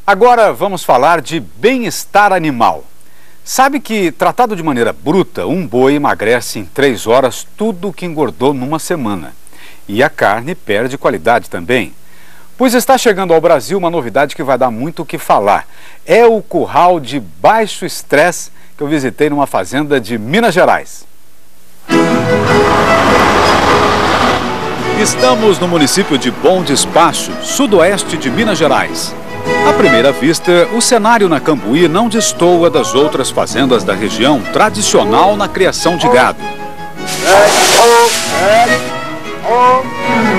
Agora vamos falar de bem-estar animal. Sabe que, tratado de maneira bruta, um boi emagrece em 3 horas tudo o que engordou numa semana. E a carne perde qualidade também. Pois está chegando ao Brasil uma novidade que vai dar muito o que falar. É o curral de baixo estresse que eu visitei numa fazenda de Minas Gerais. Estamos no município de Bom Despacho, sudoeste de Minas Gerais. À primeira vista, o cenário na Cambuí não destoa das outras fazendas da região, tradicional na criação de gado.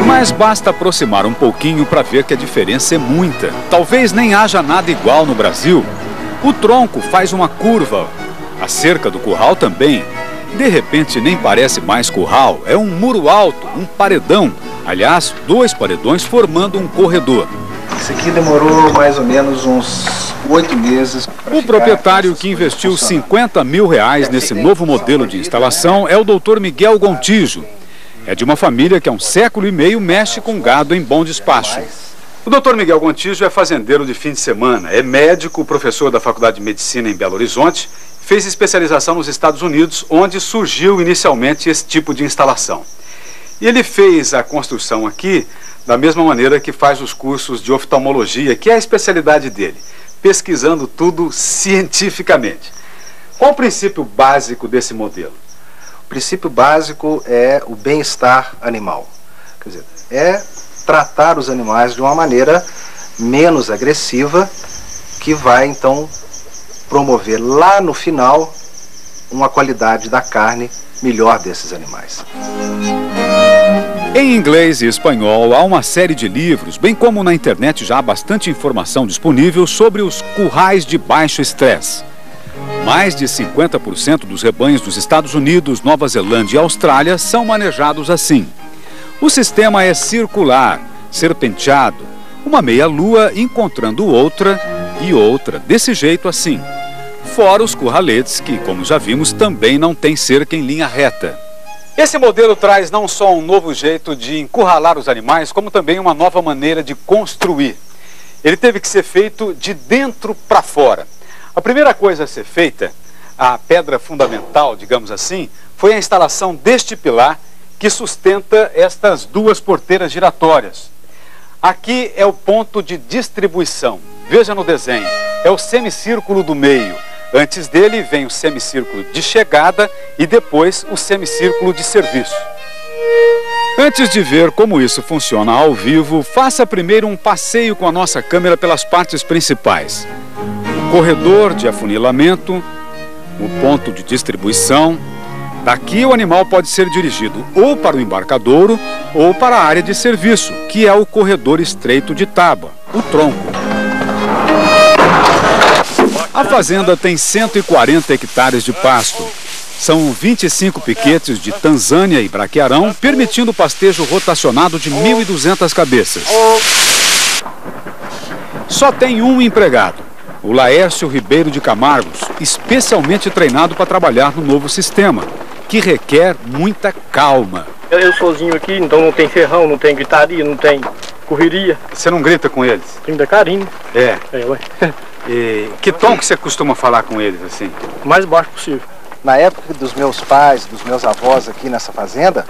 Mas basta aproximar um pouquinho para ver que a diferença é muita. Talvez nem haja nada igual no Brasil. O tronco faz uma curva, a cerca do curral também. De repente nem parece mais curral, é um muro alto, um paredão. Aliás, 2 paredões formando um corredor. Isso aqui demorou mais ou menos uns 8 meses. O proprietário que investiu R$50 mil nesse novo modelo de instalação é o Dr. Miguel Gontijo. É de uma família que há 1,5 séculos mexe com gado em Bom Despacho. O Dr. Miguel Gontijo é fazendeiro de fim de semana, é médico, professor da Faculdade de Medicina em Belo Horizonte, fez especialização nos Estados Unidos, onde surgiu inicialmente esse tipo de instalação. E ele fez a construção aqui da mesma maneira que faz os cursos de oftalmologia, que é a especialidade dele, pesquisando tudo cientificamente. Qual o princípio básico desse modelo? O princípio básico é o bem-estar animal. Quer dizer, é tratar os animais de uma maneira menos agressiva, que vai então promover lá no final uma qualidade da carne melhor desses animais. Em inglês e espanhol há uma série de livros, bem como na internet já há bastante informação disponível sobre os currais de baixo estresse. Mais de 50% dos rebanhos dos Estados Unidos, Nova Zelândia e Austrália são manejados assim. O sistema é circular, serpenteado, uma meia-lua encontrando outra e outra, desse jeito assim. Fora os curraletes que, como já vimos, também não tem cerca em linha reta. Esse modelo traz não só um novo jeito de encurralar os animais, como também uma nova maneira de construir. Ele teve que ser feito de dentro para fora. A primeira coisa a ser feita, a pedra fundamental, digamos assim, foi a instalação deste pilar que sustenta estas 2 porteiras giratórias. Aqui é o ponto de distribuição. Veja no desenho, é o semicírculo do meio. Antes dele vem o semicírculo de chegada e depois o semicírculo de serviço. Antes de ver como isso funciona ao vivo, faça primeiro um passeio com a nossa câmera pelas partes principais. O corredor de afunilamento, o ponto de distribuição. Daqui o animal pode ser dirigido ou para o embarcadouro ou para a área de serviço, que é o corredor estreito de tábua, o tronco. A fazenda tem 140 hectares de pasto. São 25 piquetes de Tanzânia e braquiarão, permitindo o pastejo rotacionado de 1.200 cabeças. Só tem um empregado, o Laércio Ribeiro de Camargos, especialmente treinado para trabalhar no novo sistema, que requer muita calma. Eu sozinho aqui, então não tem ferrão, não tem gritaria, não tem correria. Você não grita com eles? Tem da carinho. É. Ué. E que tom que você costuma falar com eles assim? O mais baixo possível. Na época dos meus pais, dos meus avós aqui nessa fazenda,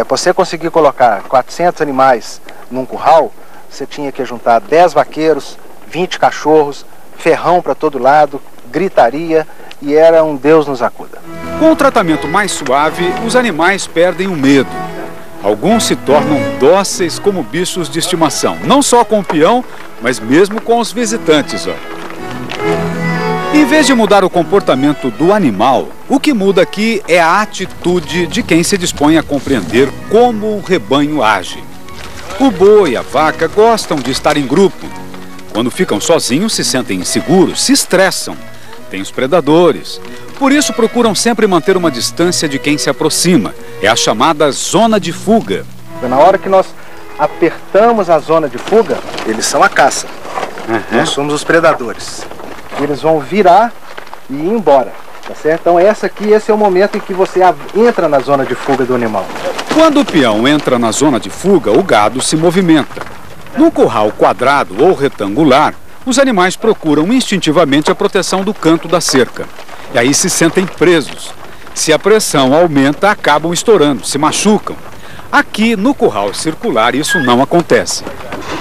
você conseguir colocar 400 animais num curral, você tinha que juntar 10 vaqueiros, 20 cachorros, ferrão para todo lado, gritaria, e era um Deus nos acuda. Com o tratamento mais suave, os animais perdem o medo. Alguns se tornam dóceis como bichos de estimação, não só com o peão, mas mesmo com os visitantes. Em vez de mudar o comportamento do animal, o que muda aqui é a atitude de quem se dispõe a compreender como o rebanho age. O boi e a vaca gostam de estar em grupo. Quando ficam sozinhos, se sentem inseguros, se estressam. Tem os predadores. Por isso procuram sempre manter uma distância de quem se aproxima. É a chamada zona de fuga. Na hora que nós apertamos a zona de fuga, eles são a caça. Nós somos os predadores. Eles vão virar e ir embora, tá certo? Então esse é o momento em que você entra na zona de fuga do animal. Quando o peão entra na zona de fuga, o gado se movimenta. Num curral quadrado ou retangular, Os animais procuram instintivamente a proteção do canto da cerca. E aí se sentem presos. Se a pressão aumenta, acabam estourando, se machucam. Aqui no curral circular isso não acontece.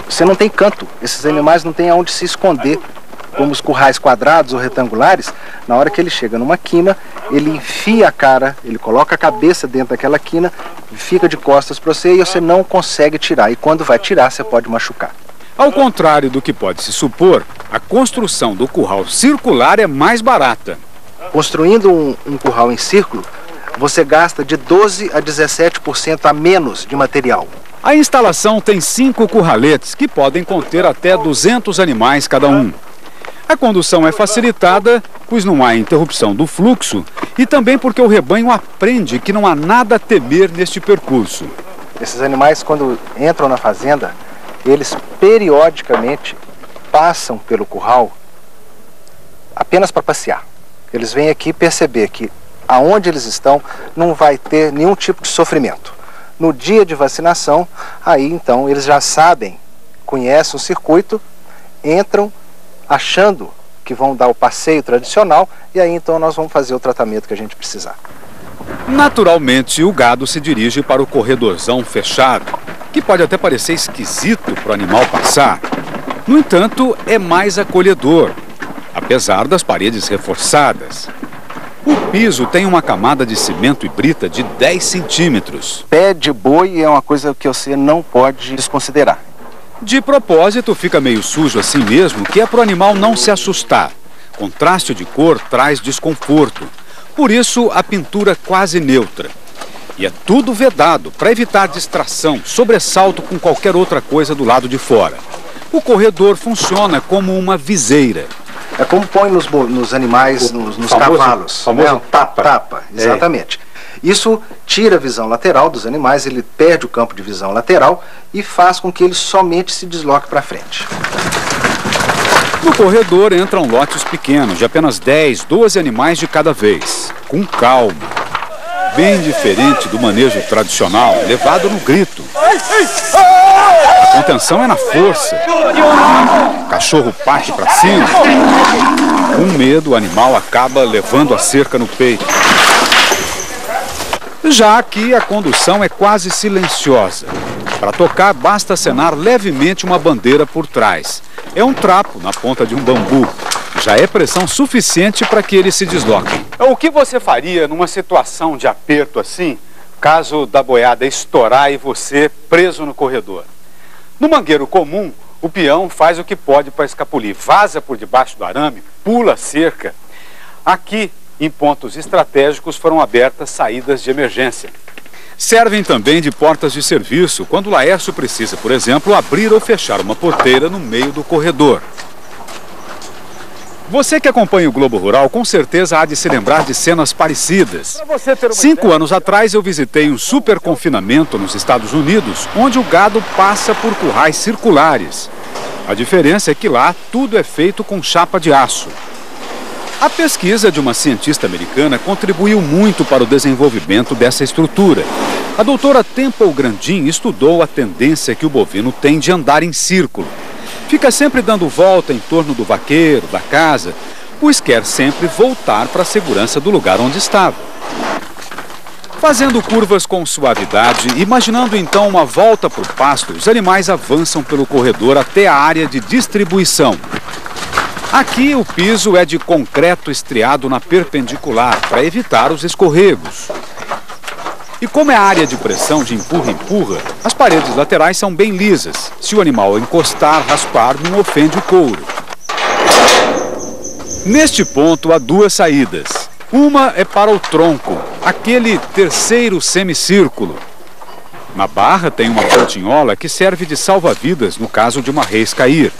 Você não tem canto, esses animais não têm aonde se esconder. Como os currais quadrados ou retangulares, na hora que ele chega numa quina, ele enfia a cara, ele coloca a cabeça dentro daquela quina, fica de costas para você e você não consegue tirar. E quando vai tirar, você pode machucar. Ao contrário do que pode se supor, a construção do curral circular é mais barata. Construindo um curral em círculo, você gasta de 12% a 17% a menos de material. A instalação tem 5 curraletes que podem conter até 200 animais cada um. A condução é facilitada, pois não há interrupção do fluxo e também porque o rebanho aprende que não há nada a temer neste percurso. Esses animais, quando entram na fazenda, eles periodicamente passam pelo curral apenas para passear. Eles vêm aqui perceber que aonde eles estão não vai ter nenhum tipo de sofrimento. No dia de vacinação, aí então eles já sabem, conhecem o circuito, entram achando que vão dar o passeio tradicional e aí então nós vamos fazer o tratamento que a gente precisar. Naturalmente, o gado se dirige para o corredorzão fechado, que pode até parecer esquisito para o animal passar. No entanto, é mais acolhedor, apesar das paredes reforçadas. O piso tem uma camada de cimento e brita de 10 centímetros. Pé de boi é uma coisa que você não pode desconsiderar. De propósito, fica meio sujo assim mesmo, que é para o animal não se assustar. Contraste de cor traz desconforto. Por isso, a pintura quase neutra. E é tudo vedado, para evitar distração, sobressalto com qualquer outra coisa do lado de fora. O corredor funciona como uma viseira. É como põe nos animais, nos cavalos. Famoso tapa. Tapa, exatamente. Isso tira a visão lateral dos animais, ele perde o campo de visão lateral e faz com que ele somente se desloque para frente. No corredor entram lotes pequenos, de apenas 10, 12 animais de cada vez, com calma. Bem diferente do manejo tradicional, levado no grito. A contenção é na força. O cachorro parte para cima. Com medo, o animal acaba levando a cerca no peito. Já aqui, a condução é quase silenciosa. Para tocar, basta acenar levemente uma bandeira por trás. É um trapo na ponta de um bambu. Já é pressão suficiente para que eles se desloquem. O que você faria numa situação de aperto assim, caso da boiada estourar e você preso no corredor? No mangueiro comum, o peão faz o que pode para escapulir. Vaza por debaixo do arame, pula a cerca. Aqui, em pontos estratégicos, foram abertas saídas de emergência. Servem também de portas de serviço, quando o laércio precisa, por exemplo, abrir ou fechar uma porteira no meio do corredor. Você que acompanha o Globo Rural, com certeza há de se lembrar de cenas parecidas. 5 anos atrás eu visitei um super confinamento nos Estados Unidos, onde o gado passa por currais circulares. A diferença é que lá tudo é feito com chapa de aço. A pesquisa de uma cientista americana contribuiu muito para o desenvolvimento dessa estrutura. A doutora Temple Grandin estudou a tendência que o bovino tem de andar em círculo. Fica sempre dando volta em torno do vaqueiro, da casa, pois quer sempre voltar para a segurança do lugar onde estava. Fazendo curvas com suavidade, imaginando então uma volta para o pasto, os animais avançam pelo corredor até a área de distribuição. Aqui o piso é de concreto estriado na perpendicular para evitar os escorregos. E como é área de pressão de empurra-empurra, as paredes laterais são bem lisas. Se o animal encostar, raspar, não ofende o couro. Neste ponto há 2 saídas. Uma é para o tronco, aquele terceiro semicírculo. Na barra tem uma portinhola que serve de salva-vidas no caso de uma reis cair.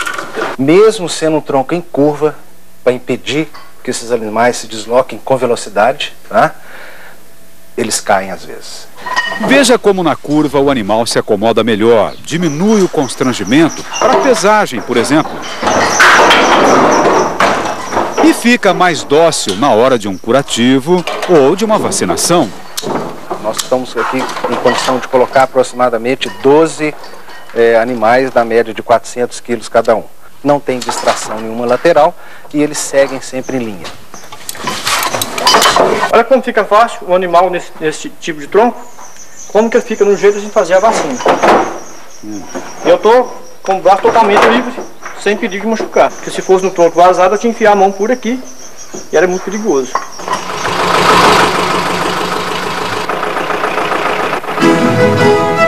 Mesmo sendo um tronco em curva, para impedir que esses animais se desloquem com velocidade, tá? Eles caem às vezes. Veja como na curva o animal se acomoda melhor, diminui o constrangimento para a pesagem, por exemplo. E fica mais dócil na hora de um curativo ou de uma vacinação. Nós estamos aqui em condição de colocar aproximadamente 12 animais da média de 400 quilos cada um. não tem distração nenhuma lateral e eles seguem sempre em linha. Olha como fica fácil o animal nesse tipo de tronco, como que ele fica no jeito de fazer a vacina. Eu estou com o braço totalmente livre, sem perigo de machucar, porque se fosse no tronco vazado eu tinha que enfiar a mão por aqui e era muito perigoso.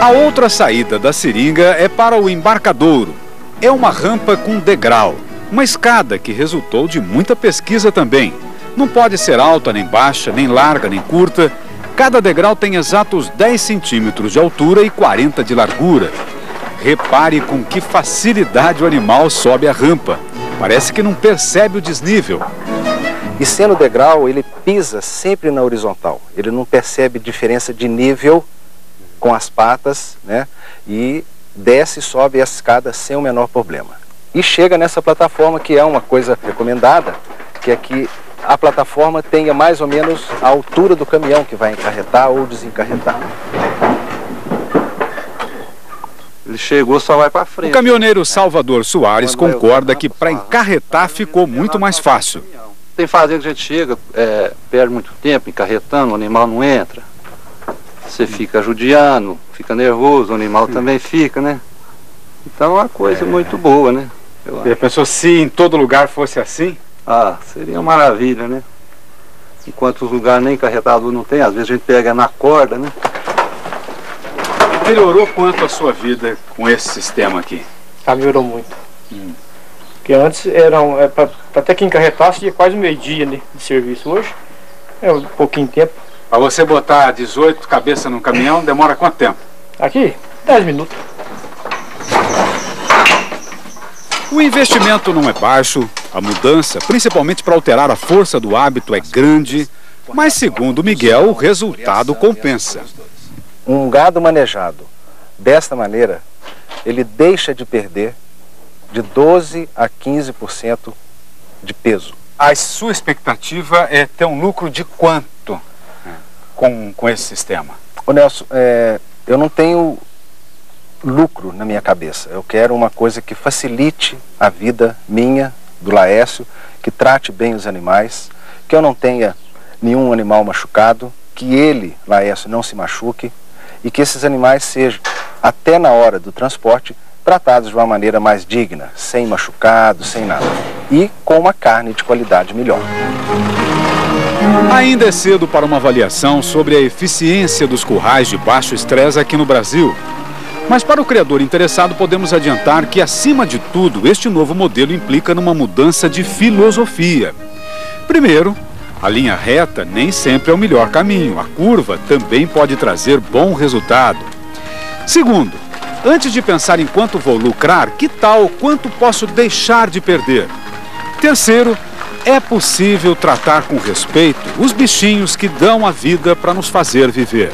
A outra saída da seringa é para o embarcadouro. É uma rampa com degrau, uma escada que resultou de muita pesquisa também. Não pode ser alta, nem baixa, nem larga, nem curta. Cada degrau tem exatos 10 centímetros de altura e 40 de largura. Repare com que facilidade o animal sobe a rampa. Parece que não percebe o desnível. E sendo degrau, ele pisa sempre na horizontal. Ele não percebe diferença de nível com as patas, né? E desce e sobe a escada sem o menor problema. E chega nessa plataforma, que é uma coisa recomendada, que é que a plataforma tenha mais ou menos a altura do caminhão que vai encarretar ou desencarretar. Ele chegou, só vai para frente. O caminhoneiro Salvador Soares concorda que para encarretar ficou muito mais fácil. Tem fazenda que a gente chega, perde muito tempo encarretando, o animal não entra. Você fica judiando, fica nervoso, o animal também fica, né? Então é uma coisa muito boa, né? Já pensou se em todo lugar fosse assim? Ah, seria uma maravilha, né? Enquanto os lugares nem carretador não tem, às vezes a gente pega na corda, né? Melhorou quanto a sua vida com esse sistema aqui? Melhorou muito. Porque antes para até que encarretasse ia quase meio-dia, né, de serviço. Hoje é um pouquinho de tempo. Para você botar 18 cabeças no caminhão, demora quanto tempo? Aqui, 10 minutos. O investimento não é baixo, a mudança, principalmente para alterar a força do hábito, é grande, mas segundo Miguel, o resultado compensa. Um gado manejado desta maneira, ele deixa de perder de 12% a 15% de peso. A sua expectativa é ter um lucro de quanto com esse sistema? Ô Nelson, eu não tenho lucro na minha cabeça. Eu quero uma coisa que facilite a vida minha, do Laércio, que trate bem os animais, que eu não tenha nenhum animal machucado, que ele, Laércio, não se machuque e que esses animais sejam, até na hora do transporte, tratados de uma maneira mais digna, sem machucado, sem nada, e com uma carne de qualidade melhor. Ainda é cedo para uma avaliação sobre a eficiência dos currais de baixo estresse aqui no Brasil. Mas para o criador interessado podemos adiantar que, acima de tudo, este novo modelo implica numa mudança de filosofia. Primeiro, a linha reta nem sempre é o melhor caminho. A curva também pode trazer bom resultado. Segundo, antes de pensar em quanto vou lucrar, que tal quanto posso deixar de perder? Terceiro, é possível tratar com respeito os bichinhos que dão a vida para nos fazer viver.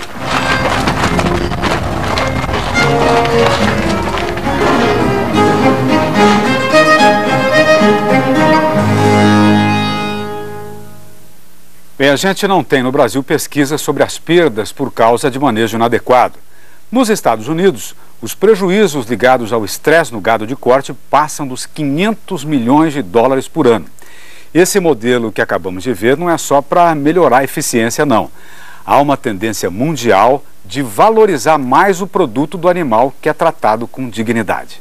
Bem, a gente não tem no Brasil pesquisa sobre as perdas por causa de manejo inadequado. Nos Estados Unidos, os prejuízos ligados ao estresse no gado de corte passam dos 500 milhões de dólares por ano. Esse modelo que acabamos de ver não é só para melhorar a eficiência, não. Há uma tendência mundial de valorizar mais o produto do animal que é tratado com dignidade.